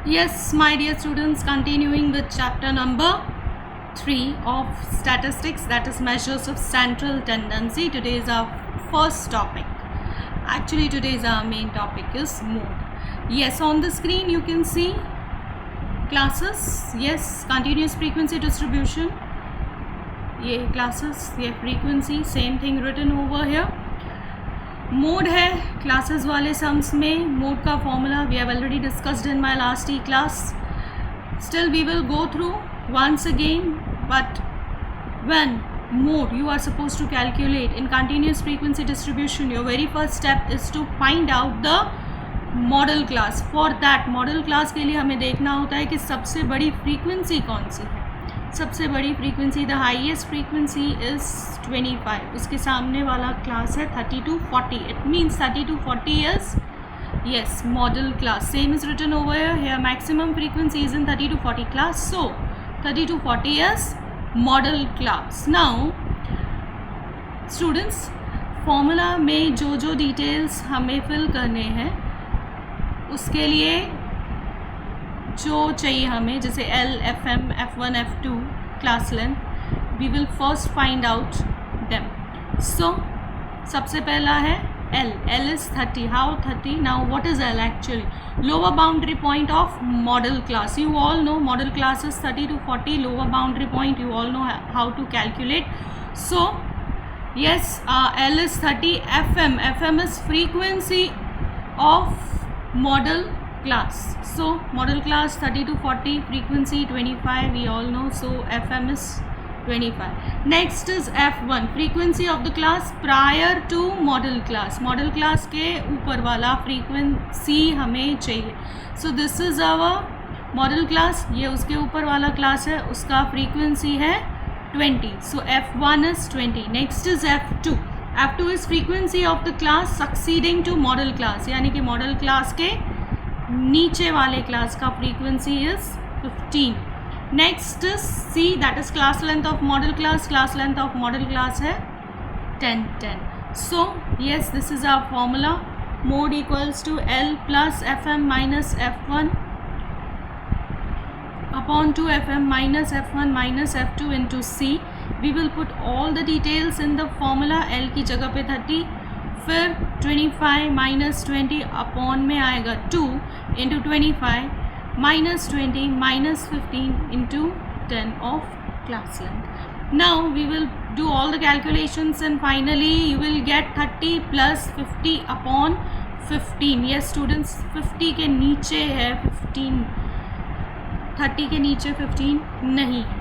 Yes, my dear students, continuing with chapter number 3 of statistics, that is measures of central tendency. Today is our first topic. Actually, today's our main topic is mode. Yes, on the screen you can see classes. Yes, continuous frequency distribution. ये classes, ये frequency, same thing written over here. Mode है classes वाले sums में. Mode का formula we have already discussed in my last e class. Still we will go through once again, but when mode you are supposed to calculate in continuous frequency distribution, your very first step is to find out the model class. For that model class के लिए हमें देखना होता है कि सबसे बड़ी frequency कौन सी है. सबसे बड़ी frequency, the highest frequency is 25. उसके सामने वाला क्लास है 30 to 40. It means 30 to 40 is yes model class. Same is written over here. Maximum frequency is in 30 to 40 class, so 30 to 40 is model class. Now students, formula में जो जो details हमें fill करने हैं उसके लिए जो चाहिए हमें, जैसे L, FM, F1, F2 class length, we will first find out them. So सबसे पहला है L. L is 30. How 30? Now what is L actually? Lower boundary point of model class. You all know model class is 30 to 40. Lower boundary point you all know how to calculate. So yes, L is 30. FM. FM is frequency of model class. So model class 30 to 40, frequency 25, we all know, so FM is 25. Next is F1, frequency of the class prior to model class. Model class के ऊपर वाला frequency हमें चाहिए. So this is our model class. ये उसके ऊपर वाला class है, उसका frequency है 20. So F1 is 20. Next is F2. F2 is frequency of the class succeeding to model class, यानी कि model class के नीचे वाले क्लास का frequency is 15. Next is C, that is class length of modal class. Class length of modal class है 10. So yes, this is our formula. Mode equals to L plus FM minus F1 upon 2 FM minus F1 minus F2 into C. We will put all the details in the formula. L की जगह पे 30, फिर 25 minus 20 upon में आएगा 2 into 25 minus 20 minus 15 into 10 of class length. Now we will do all the calculations and finally you will get 30 plus 50 upon 15. Yes students, 50 के नीचे है 15, 30 के नीचे 15 नहीं है.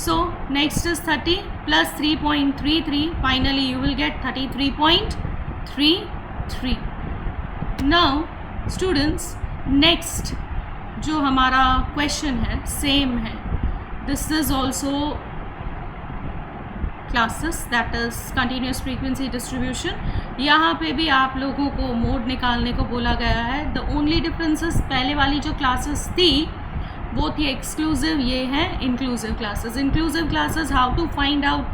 So next is 30 plus 3.33, finally you will gate 33.33. Now students, next जो हमारा question है सेम है. This is also classes, that is continuous frequency distribution. यहाँ पे भी आप लोगों को मोड निकालने को बोला गया है. द ओनली डिफरेंसेस, पहले वाली जो क्लासेस थी वो थी एक्सक्लूसिव, ये हैं inclusive classes. Inclusive classes, how to find out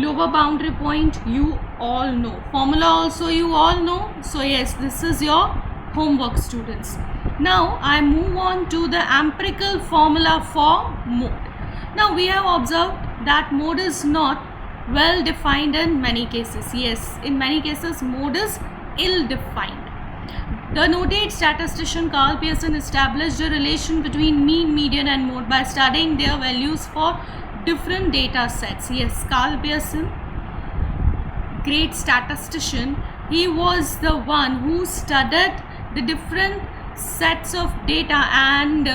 lower boundary point, you all know. Formula also you all know. So yes, this is your homework, students. Now I move on to the empirical formula for mode. Now we have observed that mode is not well defined in many cases. Yes, in many cases mode is ill defined. The noted statistician Carl Pearson established a relation between mean, median and mode by studying their values for different data sets. Yes, Carl Pearson, great statistician, he was the one who studied the different sets of data and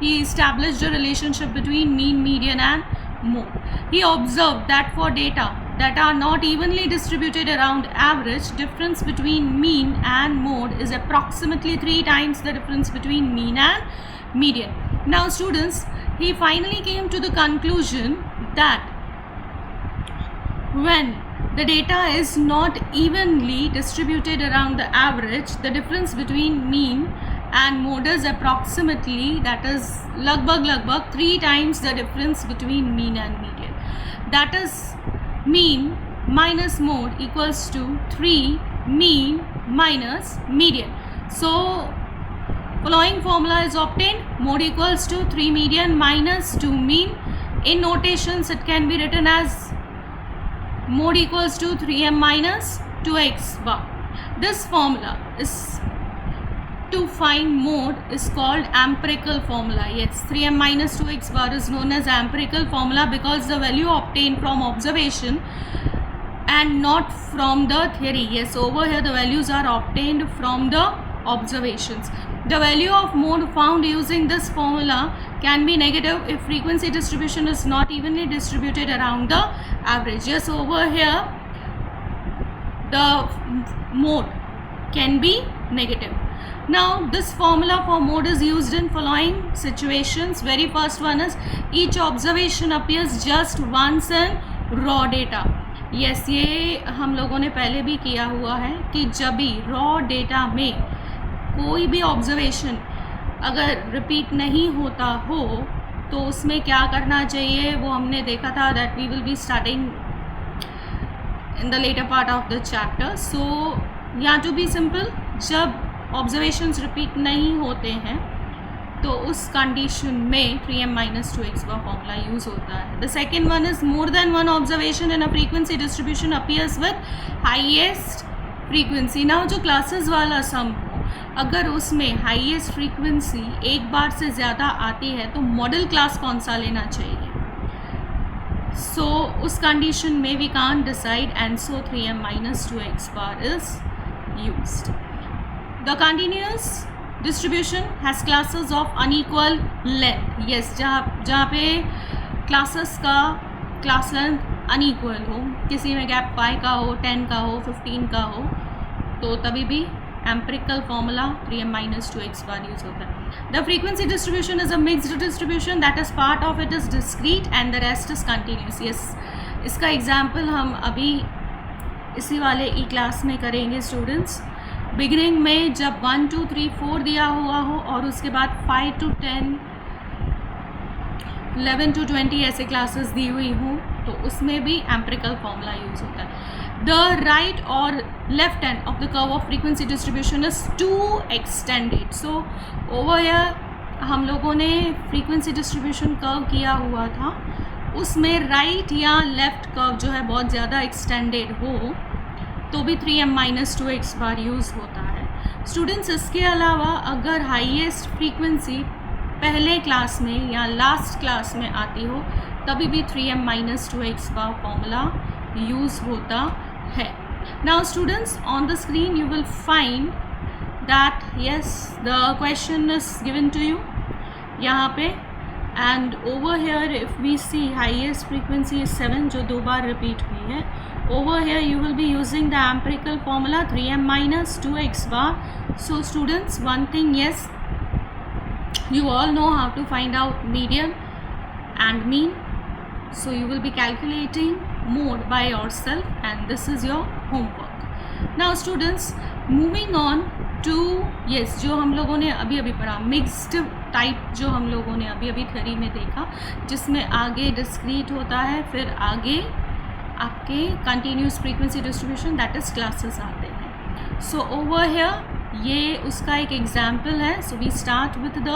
he established a relationship between mean, median and mode. He observed that for data that are not evenly distributed around average, difference between mean and mode is approximately 3 times the difference between mean and median. Now students, he finally came to the conclusion that when the data is not evenly distributed around the average, the difference between mean and mode is approximately, that is lagbhag 3 times the difference between mean and median. That is mean minus mode equals to 3 mean minus median. So following formula is obtained. Mode equals to 3 median minus 2 mean. In notations it can be written as mode equals to 3m minus 2x bar. This formula is to find mode is called empirical formula. Yes, 3m minus 2x bar is known as empirical formula because the value obtained from observation and not from the theory. Yes, over here the values are obtained from the observations. The value of mode found using this formula can be negative if frequency distribution is not evenly distributed around the average. Yes, over here the mode can be negative. Now this formula for mode is used in following situations. Very first one is each observation appears just once in raw data. Yes, ये हम लोगों ने पहले भी किया हुआ है कि जब भी रॉ डेटा में कोई भी ऑब्जर्वेशन अगर रिपीट नहीं होता हो तो उसमें क्या करना चाहिए वो हमने देखा था. That we will be starting in the latter part of the chapter. So या टू बी सिंपल, जब ऑब्जर्वेशंस रिपीट नहीं होते हैं तो उस कंडीशन में 3m माइनस 2x का फॉर्मूला यूज़ होता है. The second one is more than one observation in a frequency distribution appears with highest frequency. ना जो क्लासेस वाला सम हो, अगर उसमें हाईएस्ट फ्रीक्वेंसी एक बार से ज़्यादा आती है तो मॉडल क्लास कौन सा लेना चाहिए. सो उस कंडीशन में we can't decide and so 3m minus 2x bar is used. The continuous distribution has classes of unequal length. Yes, जहाँ पे क्लासेस का क्लास लेंथ अनइक्वल हो, किसी में गैप 5 का हो, 10 का हो, 15 का हो, तो तभी भी empirical formula 3m minus 2x बार यूज होता है. The frequency distribution is a mixed distribution, that is part of it is discrete and the rest is continuous. Yes, इसका एग्जाम्पल हम अभी इसी वाले ई क्लास में करेंगे स्टूडेंट्स. बिगिनिंग में जब 1 2 3 4 दिया हुआ हो और उसके बाद 5 to 10 11 to 20 ऐसे क्लासेस दी हुई हों तो उसमें भी एम्पिरिकल फॉर्मूला यूज़ होता है. द राइट और left end of the curve of frequency distribution is to extended. So over here हम लोगों ने फ्रीक्वेंसी डिस्ट्रीब्यूशन कर्व किया हुआ था, उसमें राइट या लेफ्ट कर्व जो है बहुत ज़्यादा एक्सटेंडेड हो तो भी 3m माइनस 2x बार यूज़ होता है. स्टूडेंट्स, इसके अलावा अगर हाईएस्ट फ्रीक्वेंसी पहले क्लास में या लास्ट क्लास में आती हो तभी भी 3m माइनस 2x बार फॉर्मूला यूज़ होता है. Now students, on the screen you will find that yes the question is given to you यहाँ पे, and over here if we see highest frequency is 7 जो 2 बार रिपीट हुई है. Over here you will be using the empirical formula 3m minus 2x bar. So students, one thing, yes, you all know how to find out median and mean. So you will be calculating mode by yourself and this is your homework. Now students, moving on to yes, जो हम लोगों ने अभी अभी पढ़ा mixed type, जो हम लोगों ने अभी अभी थ्योरी में देखा, जिसमें आगे डिस्क्रीट होता है, फिर आगे आपके continuous frequency distribution that is classes आते हैं. सो ओवर हेयर ये उसका एक एग्जाम्पल है. So we start with the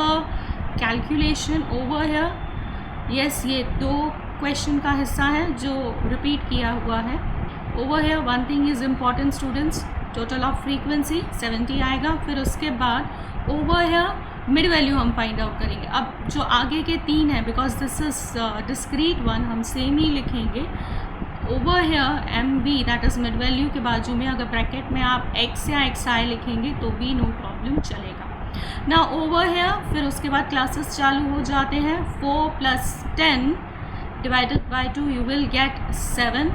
calculation over here. Yes, ये 2 क्वेश्चन का हिस्सा है जो रिपीट किया हुआ है. Over here one thing is important students, total of frequency 70 आएगा. फिर उसके बाद ओवर हेयर मिड वैल्यू हम फाइंड आउट करेंगे. अब जो आगे के 3 हैं, because this is discrete one, हम सेम ही लिखेंगे. Over here M B that is mid value के बाजू में अगर ब्रैकेट में आप x या xi लिखेंगे तो भी नो प्रॉब्लम चलेगा. ना ओवर हेयर फिर उसके बाद क्लासेस चालू हो जाते हैं. 4 + 10 divided by 2 you will gate 7.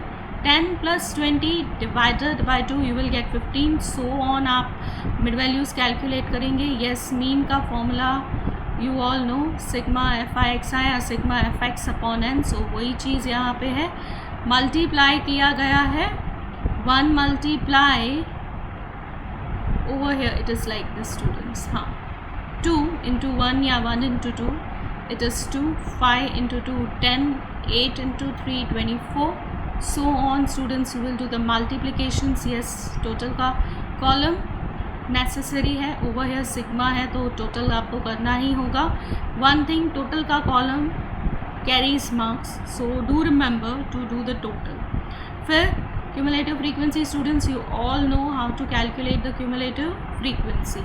10 + 20 divided by 2 you will gate 15. So on आप मिड वैल्यूज़ कैलकुलेट करेंगे. येस, मीन का formula you all no, sigma fi(xi) या सिग्मा fx/n. सो वही चीज़ यहाँ पे है, मल्टीप्लाई किया गया है. 1 multiply over here it is like this students. हाँ, 2 × 1 या 1 × 2 it is 2. 5 × 2 10. 8 × 3 24. So on students, you will do the multiplications. Yes, total का कॉलम नेसेसरी है, ओवर हियर सिग्मा है तो टोटल आपको करना ही होगा. वन थिंग, टोटल का column carries marks, so do remember to do the total. फिर cumulative frequency, students you all know how to calculate the cumulative frequency.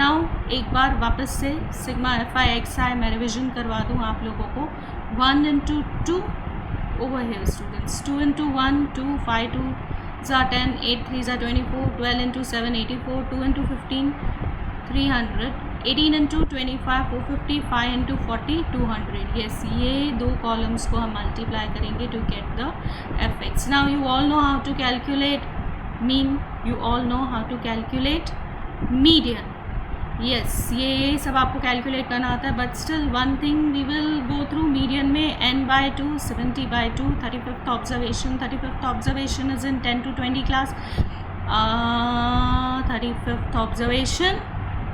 now एक बार वापस से sigma fi xi मैं रिविजन करवा दूँ आप लोगों को. 1 into 2 over here students, 2 into 1 2, 5 2 are 10, 8 3 are 24, 12 into 7 84, 2 into 15 300, 18 into 25 450, 5 into 40 200. yes, ये दो कॉलम्स को हम मल्टीप्लाई करेंगे to get the fx. Now you all know how to calculate mean, you all know how to calculate median. yes, ये सब आपको calculate करना आता है, but still one thing we will go through median में n/2 70/2 35th observation. 35th observation is in 10 to 20 class. 35th observation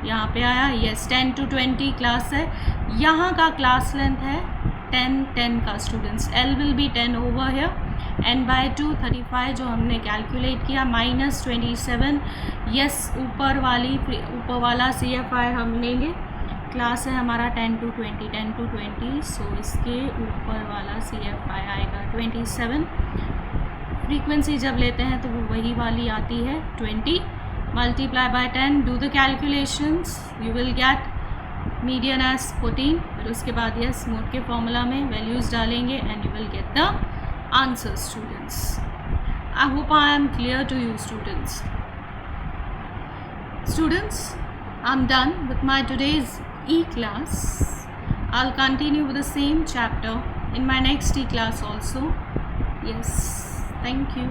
यहाँ पे आया. यस, 10 to 20 क्लास है. यहाँ का क्लास लेंथ है 10 का students. L will be 10 over here. n/2 35 जो हमने कैलकुलेट किया -27. यस, ऊपर वाला CFI हम लेंगे. क्लास है हमारा 10 to 20 सो इसके ऊपर वाला CFI आएगा 27. फ्रीक्वेंसी जब लेते हैं तो वो वही वाली आती है 20. multiply by 10, do the calculations, you will get median as 14. फिर उसके बाद yes मोड के फॉर्मूला में वैल्यूज़ डालेंगे and you will get the answer students. I hope I am clear to you students. Students, I'm done with my today's e-class. I'll continue with the same chapter in my next e-class also. Yes, thank you.